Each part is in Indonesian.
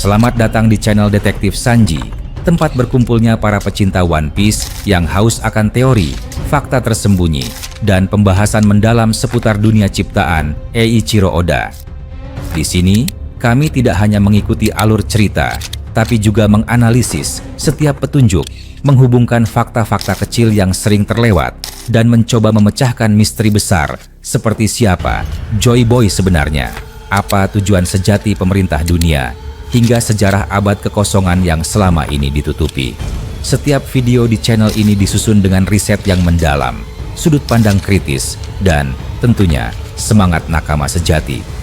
Selamat datang di channel Detektif Sanji, tempat berkumpulnya para pecinta One Piece yang haus akan teori, fakta tersembunyi, dan pembahasan mendalam seputar dunia ciptaan Eiichiro Oda. Di sini, kami tidak hanya mengikuti alur cerita, tapi juga menganalisis setiap petunjuk, menghubungkan fakta-fakta kecil yang sering terlewat, dan mencoba memecahkan misteri besar seperti siapa Joy Boy sebenarnya, apa tujuan sejati pemerintah dunia, hingga sejarah abad kekosongan yang selama ini ditutupi. Setiap video di channel ini disusun dengan riset yang mendalam, sudut pandang kritis, dan tentunya semangat nakama sejati.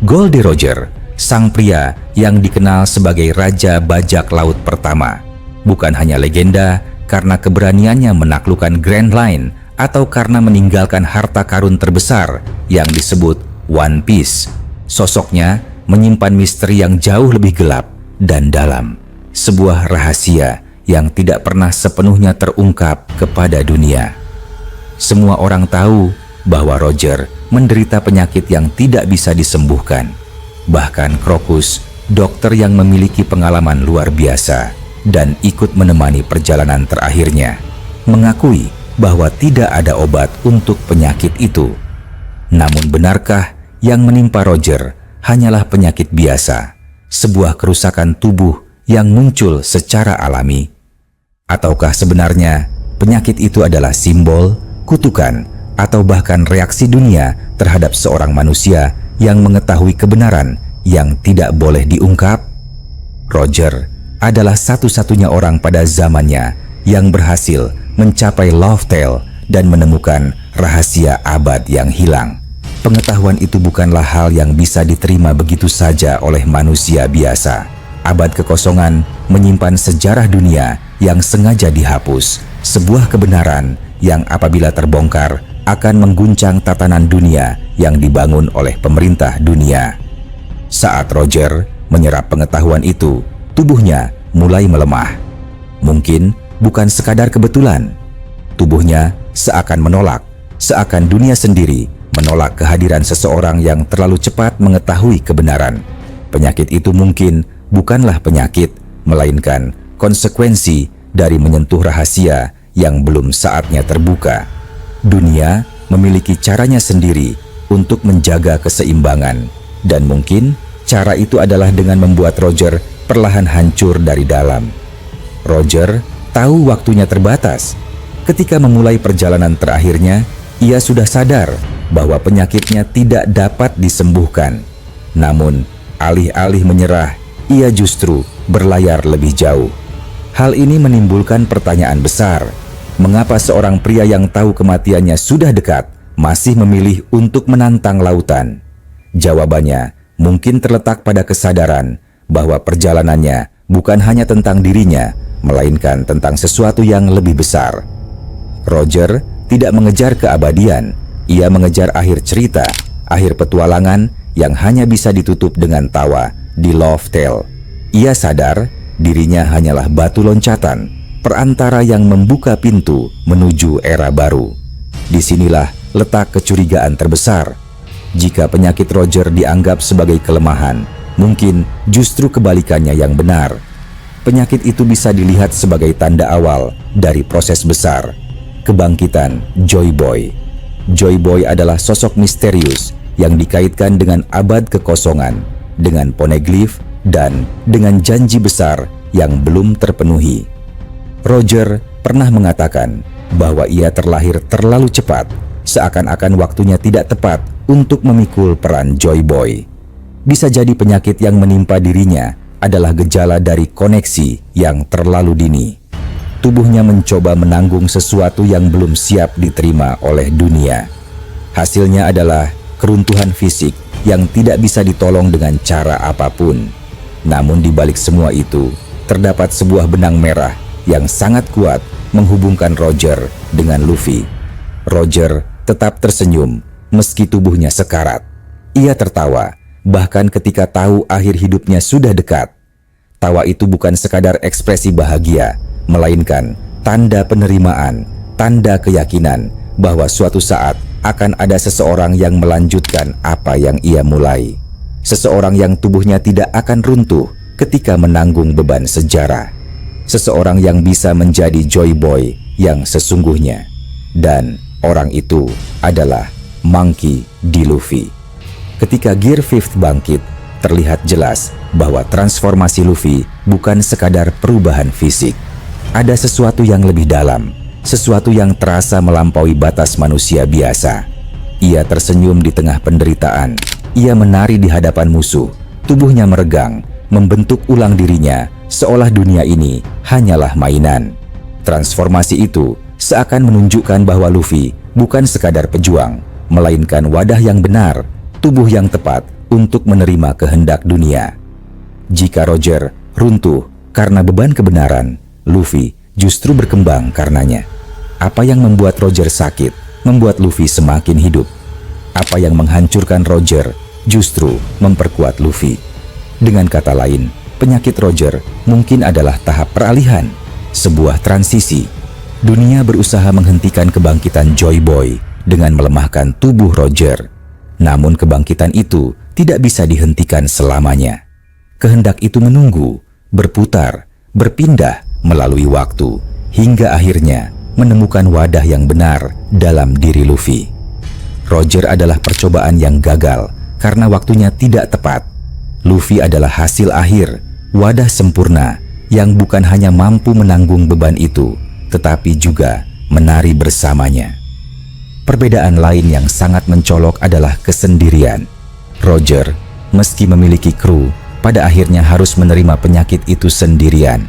Goldie Roger, sang pria yang dikenal sebagai Raja Bajak Laut pertama, bukan hanya legenda karena keberaniannya menaklukkan Grand Line atau karena meninggalkan harta karun terbesar yang disebut One Piece. Sosoknya menyimpan misteri yang jauh lebih gelap dan dalam, sebuah rahasia yang tidak pernah sepenuhnya terungkap kepada dunia. Semua orang tahu bahwa Roger menderita penyakit yang tidak bisa disembuhkan. Bahkan Crocus, dokter yang memiliki pengalaman luar biasa dan ikut menemani perjalanan terakhirnya, mengakui bahwa tidak ada obat untuk penyakit itu. Namun benarkah yang menimpa Roger hanyalah penyakit biasa, sebuah kerusakan tubuh yang muncul secara alami? Ataukah sebenarnya penyakit itu adalah simbol, kutukan, atau bahkan reaksi dunia terhadap seorang manusia yang mengetahui kebenaran yang tidak boleh diungkap? Roger adalah satu-satunya orang pada zamannya yang berhasil mencapai Laugh Tale dan menemukan rahasia abad yang hilang. Pengetahuan itu bukanlah hal yang bisa diterima begitu saja oleh manusia biasa. Abad kekosongan menyimpan sejarah dunia yang sengaja dihapus, sebuah kebenaran yang apabila terbongkar akan mengguncang tatanan dunia yang dibangun oleh pemerintah dunia. Saat Roger menyerap pengetahuan itu, tubuhnya mulai melemah. Mungkin bukan sekadar kebetulan. Tubuhnya seakan menolak, seakan dunia sendiri menolak kehadiran seseorang yang terlalu cepat mengetahui kebenaran. Penyakit itu mungkin bukanlah penyakit, melainkan konsekuensi dari menyentuh rahasia yang belum saatnya terbuka. Dunia memiliki caranya sendiri untuk menjaga keseimbangan, dan mungkin cara itu adalah dengan membuat Roger perlahan hancur dari dalam. Roger tahu waktunya terbatas. Ketika memulai perjalanan terakhirnya, ia sudah sadar bahwa penyakitnya tidak dapat disembuhkan. Namun, alih-alih menyerah, ia justru berlayar lebih jauh. Hal ini menimbulkan pertanyaan besar. Mengapa seorang pria yang tahu kematiannya sudah dekat masih memilih untuk menantang lautan? Jawabannya mungkin terletak pada kesadaran bahwa perjalanannya bukan hanya tentang dirinya, melainkan tentang sesuatu yang lebih besar. Roger tidak mengejar keabadian, ia mengejar akhir cerita, akhir petualangan yang hanya bisa ditutup dengan tawa di Laugh Tale. Ia sadar dirinya hanyalah batu loncatan, perantara yang membuka pintu menuju era baru. Disinilah letak kecurigaan terbesar. Jika penyakit Roger dianggap sebagai kelemahan, mungkin justru kebalikannya yang benar. Penyakit itu bisa dilihat sebagai tanda awal dari proses besar, kebangkitan Joy Boy. Joy Boy adalah sosok misterius yang dikaitkan dengan abad kekosongan, dengan poneglyph, dan dengan janji besar yang belum terpenuhi. Roger pernah mengatakan bahwa ia terlahir terlalu cepat, seakan-akan waktunya tidak tepat untuk memikul peran Joy Boy. Bisa jadi penyakit yang menimpa dirinya adalah gejala dari koneksi yang terlalu dini. Tubuhnya mencoba menanggung sesuatu yang belum siap diterima oleh dunia. Hasilnya adalah keruntuhan fisik yang tidak bisa ditolong dengan cara apapun. Namun di balik semua itu, terdapat sebuah benang merah yang sangat kuat menghubungkan Roger dengan Luffy. Roger tetap tersenyum meski tubuhnya sekarat. Ia tertawa bahkan ketika tahu akhir hidupnya sudah dekat. Tawa itu bukan sekadar ekspresi bahagia, melainkan tanda penerimaan, tanda keyakinan bahwa suatu saat akan ada seseorang yang melanjutkan apa yang ia mulai. Seseorang yang tubuhnya tidak akan runtuh ketika menanggung beban sejarah. Seseorang yang bisa menjadi Joy Boy yang sesungguhnya. Dan orang itu adalah Monkey D. Luffy. Ketika Gear 5 bangkit, terlihat jelas bahwa transformasi Luffy bukan sekadar perubahan fisik. Ada sesuatu yang lebih dalam, sesuatu yang terasa melampaui batas manusia biasa. Ia tersenyum di tengah penderitaan. Ia menari di hadapan musuh. Tubuhnya meregang, membentuk ulang dirinya, seolah dunia ini hanyalah mainan. Transformasi itu seakan menunjukkan bahwa Luffy bukan sekadar pejuang, melainkan wadah yang benar, tubuh yang tepat untuk menerima kehendak dunia. Jika Roger runtuh karena beban kebenaran, Luffy justru berkembang karenanya. Apa yang membuat Roger sakit, membuat Luffy semakin hidup. Apa yang menghancurkan Roger justru memperkuat Luffy. Dengan kata lain, penyakit Roger mungkin adalah tahap peralihan, sebuah transisi. Dunia berusaha menghentikan kebangkitan Joy Boy dengan melemahkan tubuh Roger. Namun kebangkitan itu tidak bisa dihentikan selamanya. Kehendak itu menunggu, berputar, berpindah melalui waktu, hingga akhirnya menemukan wadah yang benar dalam diri Luffy. Roger adalah percobaan yang gagal karena waktunya tidak tepat. Luffy adalah hasil akhir, wadah sempurna yang bukan hanya mampu menanggung beban itu, tetapi juga menari bersamanya. Perbedaan lain yang sangat mencolok adalah kesendirian. Roger, meski memiliki kru, pada akhirnya harus menerima penyakit itu sendirian.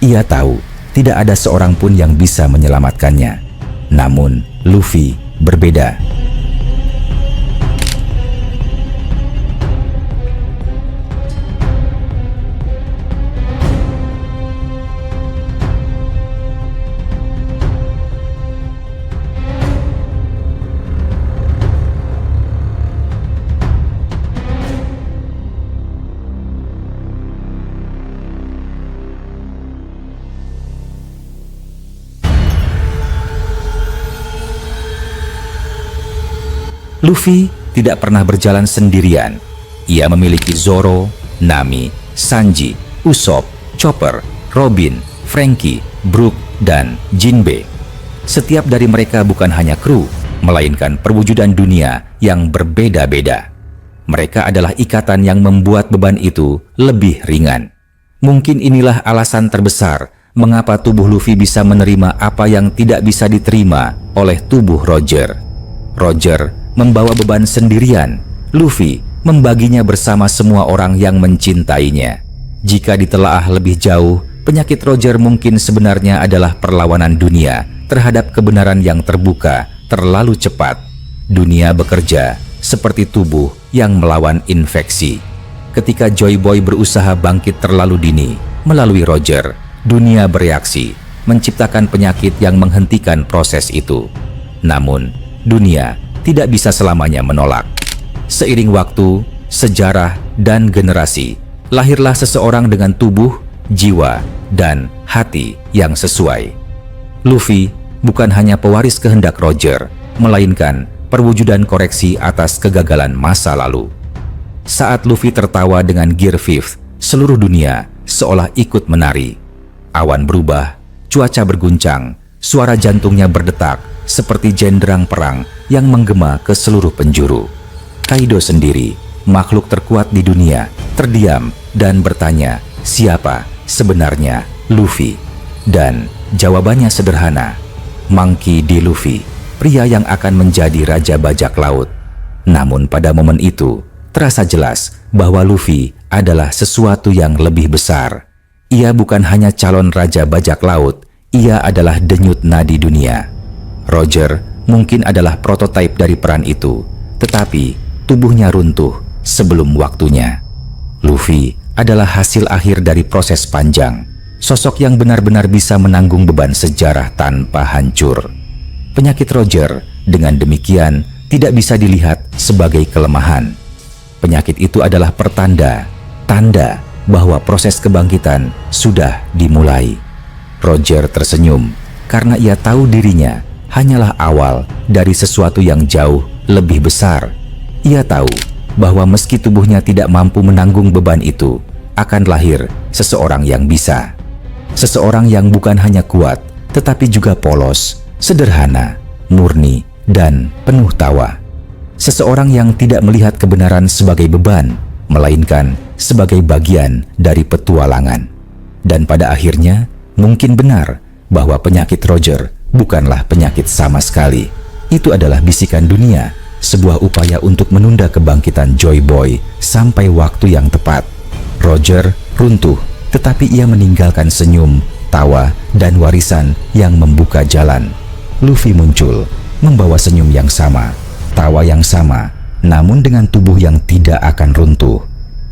Ia tahu tidak ada seorang pun yang bisa menyelamatkannya. Namun, Luffy berbeda. Luffy tidak pernah berjalan sendirian. Ia memiliki Zoro, Nami, Sanji, Usopp, Chopper, Robin, Franky, Brook, dan Jinbe. Setiap dari mereka bukan hanya kru, melainkan perwujudan dunia yang berbeda-beda. Mereka adalah ikatan yang membuat beban itu lebih ringan. Mungkin inilah alasan terbesar mengapa tubuh Luffy bisa menerima apa yang tidak bisa diterima oleh tubuh Roger. Roger membawa beban sendirian, Luffy membaginya bersama semua orang yang mencintainya. Jika ditelaah lebih jauh, penyakit Roger mungkin sebenarnya adalah perlawanan dunia terhadap kebenaran yang terbuka terlalu cepat. Dunia bekerja seperti tubuh yang melawan infeksi. Ketika Joy Boy berusaha bangkit terlalu dini melalui Roger, dunia bereaksi, menciptakan penyakit yang menghentikan proses itu. Namun, dunia tidak bisa selamanya menolak. Seiring waktu, sejarah, dan generasi, lahirlah seseorang dengan tubuh, jiwa, dan hati yang sesuai. Luffy bukan hanya pewaris kehendak Roger, melainkan perwujudan koreksi atas kegagalan masa lalu. Saat Luffy tertawa dengan Gear 5, seluruh dunia seolah ikut menari. Awan berubah, cuaca berguncang, suara jantungnya berdetak seperti jenderang perang yang menggema ke seluruh penjuru. Kaido sendiri, makhluk terkuat di dunia, terdiam dan bertanya, siapa sebenarnya Luffy? Dan jawabannya sederhana, Monkey D. Luffy, pria yang akan menjadi Raja Bajak Laut. Namun pada momen itu, terasa jelas bahwa Luffy adalah sesuatu yang lebih besar. Ia bukan hanya calon Raja Bajak Laut, ia adalah denyut nadi dunia. Roger mungkin adalah prototipe dari peran itu, tetapi tubuhnya runtuh sebelum waktunya. Luffy adalah hasil akhir dari proses panjang, sosok yang benar-benar bisa menanggung beban sejarah tanpa hancur. Penyakit Roger dengan demikian tidak bisa dilihat sebagai kelemahan. Penyakit itu adalah tanda bahwa proses kebangkitan sudah dimulai. Roger tersenyum karena ia tahu dirinya hanyalah awal dari sesuatu yang jauh lebih besar. Ia tahu bahwa meski tubuhnya tidak mampu menanggung beban itu, akan lahir seseorang yang bisa. Seseorang yang bukan hanya kuat, tetapi juga polos, sederhana, murni, dan penuh tawa. Seseorang yang tidak melihat kebenaran sebagai beban, melainkan sebagai bagian dari petualangan. Dan pada akhirnya, mungkin benar bahwa penyakit Roger bukanlah penyakit sama sekali. Itu adalah bisikan dunia, sebuah upaya untuk menunda kebangkitan Joy Boy sampai waktu yang tepat. Roger runtuh, tetapi ia meninggalkan senyum, tawa, dan warisan yang membuka jalan. Luffy muncul, membawa senyum yang sama, tawa yang sama, namun dengan tubuh yang tidak akan runtuh.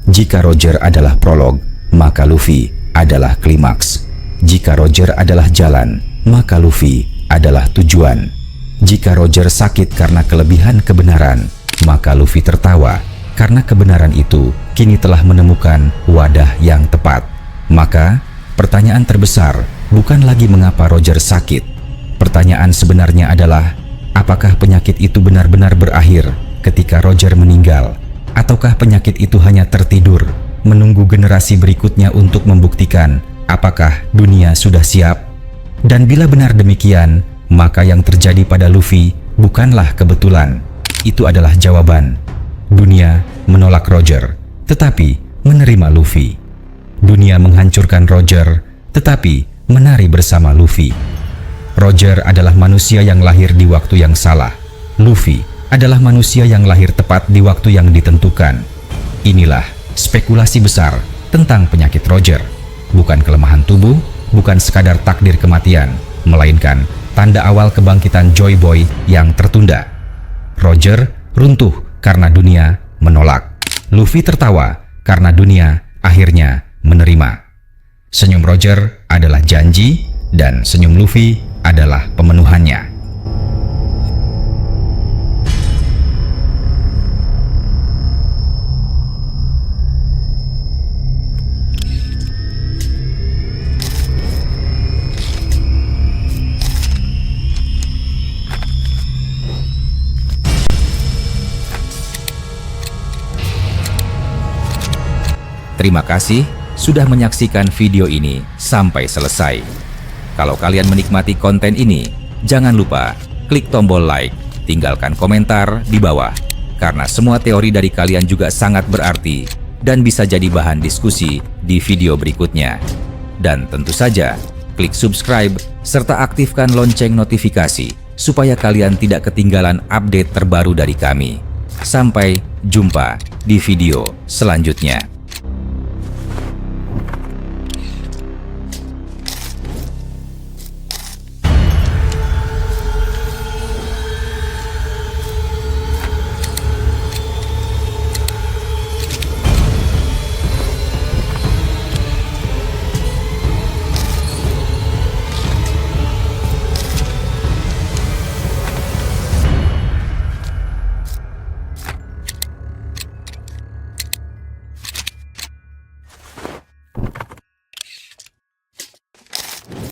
Jika Roger adalah prolog, maka Luffy adalah klimaks. Jika Roger adalah jalan, maka Luffy adalah tujuan. Jika Roger sakit karena kelebihan kebenaran, maka Luffy tertawa karena kebenaran itu kini telah menemukan wadah yang tepat. Maka, pertanyaan terbesar bukan lagi mengapa Roger sakit. Pertanyaan sebenarnya adalah, apakah penyakit itu benar-benar berakhir ketika Roger meninggal? Ataukah penyakit itu hanya tertidur, menunggu generasi berikutnya untuk membuktikan apakah dunia sudah siap? Dan bila benar demikian, maka yang terjadi pada Luffy bukanlah kebetulan. Itu adalah jawaban. Dunia menolak Roger, tetapi menerima Luffy. Dunia menghancurkan Roger, tetapi menari bersama Luffy. Roger adalah manusia yang lahir di waktu yang salah. Luffy adalah manusia yang lahir tepat di waktu yang ditentukan. Inilah spekulasi besar tentang penyakit Roger. Bukan kelemahan tubuh, bukan sekadar takdir kematian, melainkan tanda awal kebangkitan Joy Boy yang tertunda. Roger runtuh karena dunia menolak. Luffy tertawa karena dunia akhirnya menerima. Senyum Roger adalah janji dan senyum Luffy adalah pemenuhannya. Terima kasih sudah menyaksikan video ini sampai selesai. Kalau kalian menikmati konten ini, jangan lupa klik tombol like, tinggalkan komentar di bawah, karena semua teori dari kalian juga sangat berarti dan bisa jadi bahan diskusi di video berikutnya. Dan tentu saja, klik subscribe serta aktifkan lonceng notifikasi supaya kalian tidak ketinggalan update terbaru dari kami. Sampai jumpa di video selanjutnya.